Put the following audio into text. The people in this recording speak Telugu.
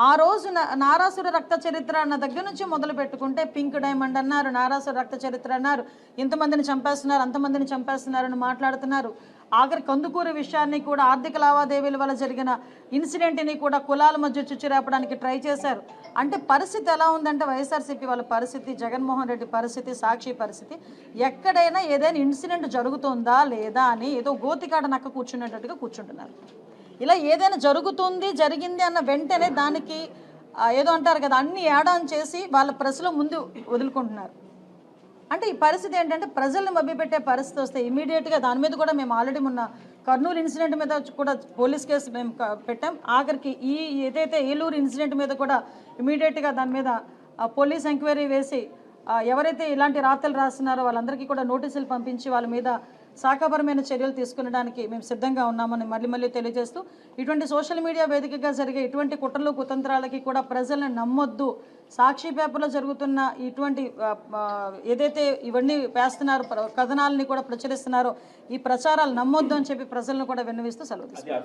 ఆ రోజు నారాసుర రక్త చరిత్ర అన్న దగ్గర నుంచి మొదలు పెట్టుకుంటే పింక్ డైమండ్ అన్నారు, నారాసుర రక్త చరిత్ర అన్నారు, ఇంతమందిని చంపేస్తున్నారు, అంతమందిని చంపేస్తున్నారు అని మాట్లాడుతున్నారు. ఆఖరి కందుకూరు విషయాన్ని కూడా ఆర్థిక లావాదేవీల వల్ల జరిగిన ఇన్సిడెంట్ని కూడా కులాల మధ్య చుచ్చిరేపడానికి ట్రై చేశారు. అంటే పరిస్థితి ఎలా ఉందంటే వైఎస్ఆర్సీపీ వాళ్ళ పరిస్థితి, జగన్మోహన్ రెడ్డి పరిస్థితి, సాక్షి పరిస్థితి, ఎక్కడైనా ఏదైనా ఇన్సిడెంట్ జరుగుతుందా లేదా అని ఏదో గోతికాడ నక్క కూర్చున్నట్టుగా కూర్చుంటున్నారు. ఇలా ఏదైనా జరిగింది అన్న వెంటనే దానికి ఏదో అంటారు కదా, అన్ని యాడ్ ఆన్ చేసి వాళ్ళ ప్రెస్లో ముందు వదులుకుంటున్నారు. అంటే ఈ పరిస్థితి ఏంటంటే ప్రజల్ని మభ్యపెట్టే పరిస్థితి వస్తే ఇమీడియట్గా దాని మీద కూడా మేము ఆల్రెడీ మొన్న కర్నూలు ఇన్సిడెంట్ మీద కూడా పోలీస్ కేసు మేము పెట్టాం. ఆఖరికి ఈ ఏదైతే ఏలూరు ఇన్సిడెంట్ మీద కూడా ఇమీడియట్గా దాని మీద పోలీస్ ఎంక్వైరీ వేసి ఎవరైతే ఇలాంటి రాతలు రాస్తున్నారో వాళ్ళందరికీ కూడా నోటీసులు పంపించి వాళ్ళ మీద శాఖాపరమైన చర్యలు తీసుకునడానికి మేము సిద్ధంగా ఉన్నామని మళ్ళీ తెలియజేస్తూ, ఇటువంటి సోషల్ మీడియా వేదికగా జరిగే ఇటువంటి కుట్రలు కుతంత్రాలకి కూడా ప్రజలను నమ్మొద్దు. సాక్షి పేపర్లో జరుగుతున్న ఇటువంటి ఏదైతే ఇవన్నీ వేస్తున్నారో కథనాలని కూడా ప్రచురిస్తున్నారో ఈ ప్రచారాలు నమ్మొద్దు అని చెప్పి ప్రజలను కూడా విన్నవిస్తూ సెలవు తీసుకుంటారు.